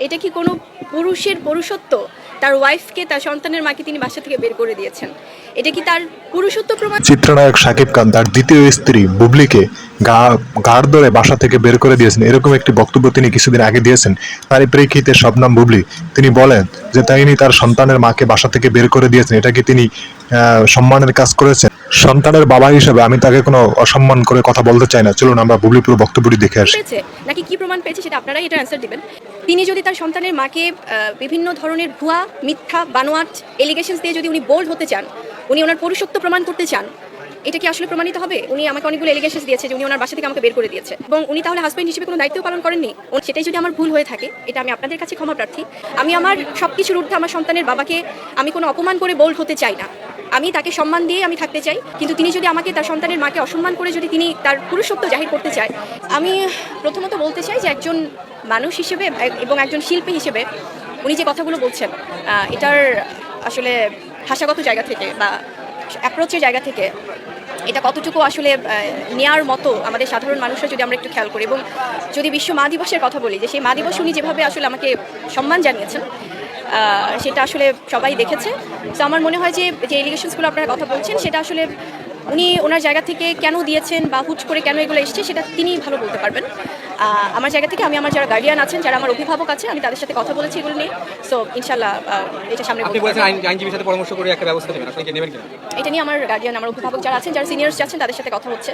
এটা কি কোনো পুরুষের পুরুষত্ব? তার ওয়াইফকে, তার সন্তানের মাকে তিনি বাসা থেকে বের করে দিয়েছেন, এটা কি তার পুরুষত্ব প্রমাণ? চিত্রনায়ক শাকিব খান তার দ্বিতীয় স্ত্রী বুবলিকে ঘাড় ধরে বাসা থেকে বের করে দিয়েছেন, এরকম একটি বক্তব্য তিনি কিছুদিন আগে দিয়েছেন। তারই প্রেক্ষিতে শবনম বুবলি তিনি বলেন যে তিনি তার সন্তানের মাকে বাসা থেকে বের করে দিয়েছেন, এটা কি তিনি সম্মানের কাজ করেছেন? সন্তানের বাবা হিসেবে আমি তাকে কোনো অসম্মান করে কথা বলতে চাই না। চলুন আমরা বুবলি পুরো বক্তব্যটি দেখে আসি। পেয়েছে নাকি কি প্রমাণ পেয়েছে সেটা আপনারাই এটা অ্যান্সার দিবেন। তিনি যদি তার সন্তানের মাকে বিভিন্ন ধরনের ভুয়া, মিথ্যা, বানোয়াট এলিগেশনস দিয়ে যদি উনি বোল্ড হতে চান, উনি ওনার পুরুষত্ব প্রমাণ করতে চান, এটা কি আসলে প্রমাণিত হবে? উনি আমাকে অনেকগুলো এলিগেশনস দিয়েছে যে উনি ওনার বাসা থেকে আমাকে বের করে দিয়েছে, এবং উনি তাহলে হাজব্যান্ড হিসেবে কোনো দায়িত্ব পালন করেননি। সেটাই যদি আমার ভুল হয়ে থাকে, এটা আমি আপনাদের কাছে ক্ষমা প্রার্থী। আমি আমার সব কিছুর ঊর্ধ্বে আমার সন্তানের বাবাকে আমি কোনো অপমান করে বোল্ড হতে চাই না। আমি তাকে সম্মান দিয়ে আমি থাকতে চাই, কিন্তু তিনি যদি আমাকে, তার সন্তানের মাকে অসম্মান করে যদি তিনি তার পুরুষত্ব জাহির করতে চায়, আমি প্রথমত বলতে চাই যে একজন মানুষ হিসেবে এবং একজন শিল্পী হিসেবে উনি যে কথাগুলো বলছেন, এটার আসলে ভাষাগত জায়গা থেকে বা অ্যাপ্রোচের জায়গা থেকে এটা কতটুকু আসলে নেয়ার মতো আমাদের সাধারণ মানুষরা যদি আমরা একটু খেয়াল করি, এবং যদি বিশ্ব মা দিবসের কথা বলি, যে সেই মা দিবস উনি যেভাবে আসলে আমাকে সম্মান জানিয়েছেন, সেটা আসলে সবাই দেখেছে। তো আমার মনে হয় যে যে এলিগেশনসগুলো আপনারা কথা বলছেন, সেটা আসলে উনি ওনার জায়গা থেকে কেন দিয়েছেন বা হুট করে কেন এগুলো এসছে, সেটা তিনি ভালো বলতে পারবেন। আমার জায়গা থেকে আমি আমার যারা গার্ডিয়ান আছেন, যারা আমার অভিভাবক আছে, আমি তাদের সাথে কথা বলেছি এগুলো নিয়ে। সো ইনশাল্লাহ এটা সামনে আপনি বলেছেন আইনজীবীর সাথে পরামর্শ করে একটা ব্যবস্থা নেবেন, আপনি কি নেবেন কিনা? এটা নিয়ে আমার গার্ডিয়ান, আমার অভিভাবক যারা আছেন, যারা সিনিয়র্স আছেন, তাদের সাথে কথা হচ্ছে।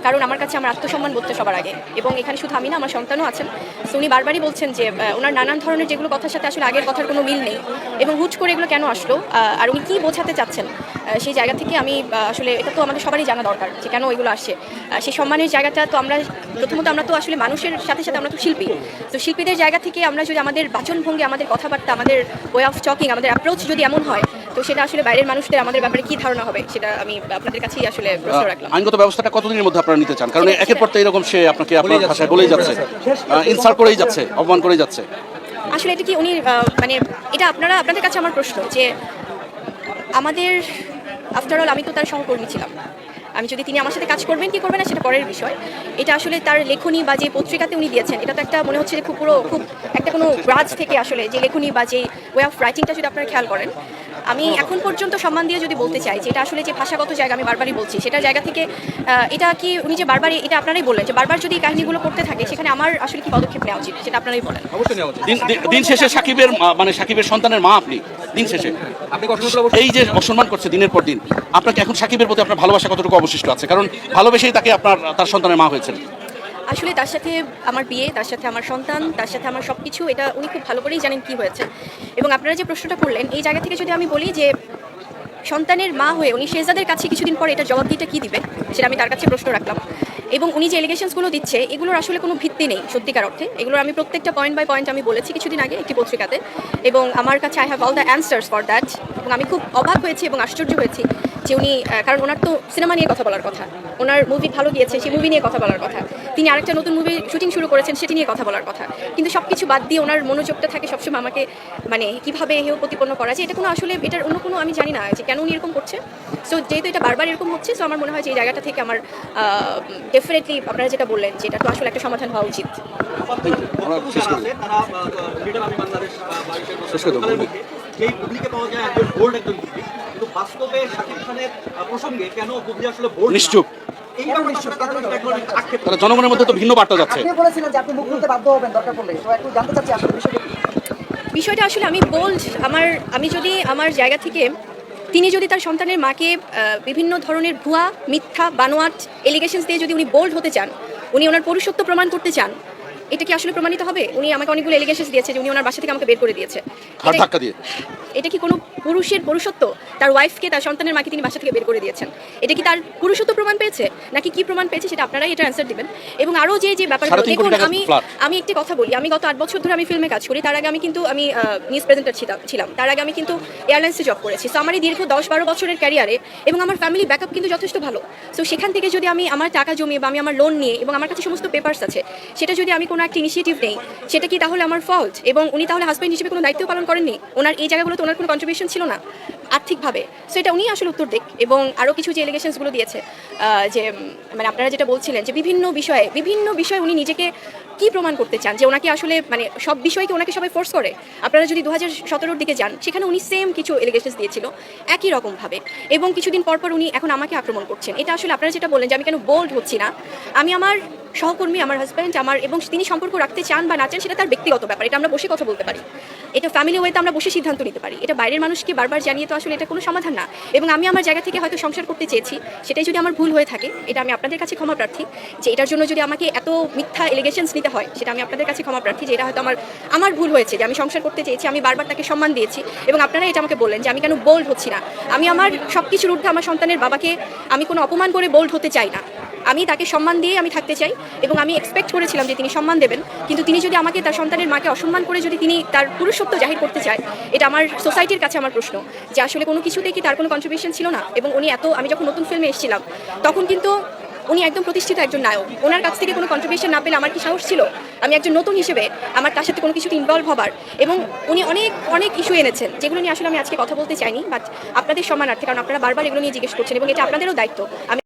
কারণ আমার কাছে আমার আত্মসম্মান বোধটা সবার আগে, এবং এখানে শুধু আমি না, আমার সন্তানও আছেন। সো উনি বারবারই বলছেন যে ওনার নানান ধরনের যেগুলো কথার সাথে আসলে আগের কথার কোনো মিল নেই, এবং হুট করে এগুলো কেন আসলো, আর উনি কী বোঝাতে চাচ্ছেন, সেই জায়গা থেকে আমি আসলে এটা তো আমাদের সবারই জানা দরকার যে কেন এগুলো আসছে। সেই সম্মানের জায়গাটা তো আমরা প্রথমত, আমরা তো আসলে মানুষের সাথে সাথে আমরা তো শিল্পী। তো শিল্পীদের জায়গা থেকে আমরা যদি আমাদের বাচনভঙ্গি, আমাদের কথাবার্তা, আমাদের ওয়ে অফ টকিং, আমাদের অ্যাপ্রোচ যদি এমন হয়, তো সেটা আসলে বাইরের মানুষদের আমাদের ব্যাপারে কি ধারণা হবে, সেটা আমি আপনাদের কাছেই আসলে প্রশ্ন রাখলাম। আইনগত ব্যবস্থাটা কতদিনের মধ্যে আপনারা নিতে চান? কারণ একের পর তো এরকম সে আপনাকে আপনার ভাষায় বলেই যাচ্ছে, ইনসাল্ট করেই যাচ্ছে, অপমান করেই যাচ্ছে। আসলে এটা কি উনি মানে এটা আপনাদের কাছে আমার প্রশ্ন যে আমাদের আফটার অল আমি তো তার সহকর্মী ছিলাম। আমি যদি তিনি আমার সাথে কাজ করবেন কি করবেন না সেটা পরের বিষয়। এটা আসলে তার লেখনী বা যে পত্রিকাতে উনি দিয়েছেন, এটা তো একটা মনে হচ্ছে যে খুব একটা কোনো রাজ থেকে আসলে যে লেখনী বা যে ওয়ে অফ রাইটিংটা যদি আপনারা খেয়াল করেন, আমি এখন পর্যন্ত সম্মান দিয়ে যদি বলতে চাই যে এটা আসলে যে ভাষাগত জায়গা, আমি বারবারই বলছি, সেটার জায়গা থেকে এটা কি উনি যে বারবারই, এটা আপনারাই বললেন যে বারবার যদি এই কাহিনীগুলো করতে থাকে, সেখানে আমার আসলে কি পদক্ষেপ নেওয়া উচিত, সেটা আপনারাই বলেন। অবশ্যই নেওয়া উচিত। দিন শেষে সাকিবের সন্তানের মা আপনি। দিন শেষে আপনি অসম্মান এই যে অসম্মান করছে দিনের পর দিন, আপনাকে এখন সাকিবের প্রতি আপনার ভালোবাসা কতটুকু অবশিষ্ট আছে? কারণ ভালোবেসেই তাকে তার সন্তানের মা হয়েছেন। আসলে তার সাথে আমার বিয়ে, তার সাথে আমার সন্তান, তার সাথে আমার সব কিছু, এটা উনি খুব ভালো করেই জানেন কি হয়েছে। এবং আপনারা যে প্রশ্নটা করলেন, এই জায়গা থেকে যদি আমি বলি যে সন্তানের মা হয়ে উনি শেহজাদের কাছে কিছুদিন পরে এটা জবাবদিহিটা কী দিবে, সেটা আমি তার কাছে প্রশ্ন রাখলাম। এবং উনি যে এলিগেশনসগুলো দিচ্ছে, এগুলোর আসলে কোনো ভিত্তি নেই সত্যিকার অর্থে। এগুলোর আমি প্রত্যেকটা পয়েন্ট বাই পয়েন্ট আমি বলেছি কিছুদিন আগে একটি পত্রিকাতে, এবং আমার কাছে I have all the answers for that. এবং আমি খুব অবাক হয়েছি এবং আশ্চর্য হয়েছি যে উনি, কারণ ওনার তো সিনেমা নিয়ে কথা বলার কথা, ওনার মুভি ভালো গিয়েছে, সেই মুভি নিয়ে কথা বলার কথা, তিনি আরেকটা নতুন মুভি শুটিং শুরু করেছেন, সেটি নিয়ে কথা বলার কথা, কিন্তু সব কিছু বাদ দিয়ে ওনার মনোযোগটা থাকে সবসময় আমাকে মানে কীভাবে হেয় প্রতিপন্ন করা যায়। এটা কোনো আসলে এটার অন্য কোনো আমি জানি না যে কেন উনি এরকম করছে। সো যেহেতু এটা বারবার এরকম হচ্ছে, সো আমার মনে হয় যে এই জায়গাটা থেকে আমার ডেফিনেটলি আপনারা যেটা বললেন যে এটা তো আসলে একটা সমাধান হওয়া উচিত। নিশ্চুপ, তারা জনগণের মধ্যে তো ভিন্ন বার্তা যাচ্ছে। বিষয়টা আসলে আমি বোল্ড, আমি যদি আমার জায়গা থেকে, তিনি যদি তার সন্তানের মাকে বিভিন্ন ধরনের ভুয়া, মিথ্যা, বানোয়াট এলিগেশনস দিয়ে যদি উনি বোল্ড হতে চান, উনি ওনার পুরুষত্ব প্রমাণ করতে চান, এটা কি আসলে প্রমাণিত হবে? উনি আমাকে অনেকগুলো এলিগেশনস দিয়েছে যে উনি ওনার বাসা থেকে আমাকে বের করে দিয়েছে। এটা কি কোনো পুরুষের পুরুষত্ব? তার ওয়াইফকে, তার সন্তানের মাকে তিনি বাসা থেকে বের করে দিয়েছেন, এটা কি তার পুরুষত্ব প্রমাণ পেয়েছে নাকি কি প্রমাণ পেয়েছে, সেটা আপনারাই এটা অ্যান্সার দিবেন। এবং আরও যে ব্যাপারগুলো দেখুন, আমি একটি কথা বলি, আমি গত 8 বছর ধরে আমি ফিল্মে কাজ করি। তার আগে আমি নিউজ প্রেজেন্টার ছিলাম। তার আগে আমি কিন্তু এয়ারলাইন্সে জব করেছি। সো আমার এই দীর্ঘ 10-12 বছরের ক্যারিয়ারে এবং আমার ফ্যামিলি ব্যাকআপ কিন্তু যথেষ্ট ভালো। সো সেখান থেকে যদি আমি আমার টাকা জমিয়ে বা আমি আমার লোন নিয়ে, এবং আমার কাছে সমস্ত পেপারস আছে, সেটা যদি আমি কোনো একটা ইনিশিয়েটিভ নেই, সেটা কি তাহলে আমার ফল্ট? এবং উনি তাহলে হাজব্যান্ড হিসেবে কোনো দায়িত্ব পালন করেননি? ওনার এই জায়গাগুলোতে ওনার কোনো কন্ট্রিবিউশন ছিল না আর্থিকভাবে? সো এটা উনি আসলে উত্তর দিক। এবং আরও কিছু যে এলিগেশনসগুলো দিয়েছে, যে মানে আপনারা যেটা বলছিলেন যে বিভিন্ন বিষয়ে উনি নিজেকে কি প্রমাণ করতে চান যে ওনাকে আসলে মানে সব বিষয়কে ওনাকে সবাই ফোর্স করে? আপনারা যদি 2017-র দিকে যান, সেখানে উনি সেম কিছু এলিগেশনস দিয়েছিল একই রকমভাবে, এবং কিছুদিন পর পর উনি এখন আমাকে আক্রমণ করছেন। এটা আসলে আপনারা যেটা বললেন যে আমি কেন বোল্ড হচ্ছি না, আমি আমার সহকর্মী, আমার হাজব্যান্ড, আমার এবং তিনি সম্পর্ক রাখতে চান বা না চান সেটা তার ব্যক্তিগত ব্যাপার, এটা আমরা বসে কথা বলতে পারি, এটা ফ্যামিলি ওয়েতে আমরা বসে সিদ্ধান্ত নিতে পারি। এটা বাইরের মানুষকে বারবার জানিয়ে তো আসলে এটা কোনো সমাধান না। এবং আমি আমার জায়গা থেকে হয়তো সংসার করতে চেয়েছি, সেটাই যদি আমার ভুল হয়ে থাকে, এটা আমি আপনাদের কাছে ক্ষমা প্রার্থী যে এটার জন্য যদি আমাকে এত মিথ্যা এলিগেশনস নিতে হয়, সেটা আমি আপনাদের কাছে ক্ষমা প্রার্থী যে এটা হয়তো আমার ভুল হয়েছে, যে আমি সংসার করতে চেয়েছি, আমি বারবার তাকে সম্মান দিয়েছি, এবং আপনারা এটা আমাকে বললেন যে আমি কেন বোল্ড হচ্ছি না। আমি আমার সব কিছুর ঊর্ধ্বে আমার সন্তানের বাবাকে আমি কোনো অপমান করে বোল্ড হতে চাই না, আমি তাকে সম্মান দিয়ে আমি থাকতে চাই, এবং আমি এক্সপেক্ট করেছিলাম যে তিনি সম্মান দেবেন। কিন্তু তিনি যদি আমাকে তার সন্তানের মাকে অসম্মান করে যদি তিনি তার পুরুষত্ব জাহির করতে চায়, এটা আমার সোসাইটির কাছে আমার প্রশ্ন যে আসলে কোনো কিছুতেই কি তার কোনো কন্ট্রিবিউশন ছিল না। এবং উনি আমি যখন নতুন ফিল্মে এসেছিলাম তখন কিন্তু উনি একদম প্রতিষ্ঠিত একজন নায়ক, ওনার কাছ থেকে কোনো কন্ট্রিবিউশন না পেলে আমার কি সাহস ছিল আমি একজন নতুন হিসেবে আমার তার সাথে কোনো কিছুতে ইনভলভ হবার? এবং উনি অনেক অনেক ইস্যু এনেছেন যেগুলো নিয়ে আসলে আমি আজকে কথা বলতে চাইনি, বাট আপনাদের সম্মানার্থে, কারণ আপনারা বারবার এগুলো নিয়ে জিজ্ঞেস করছেন এবং এটা আপনাদেরও দায়িত্ব। আমি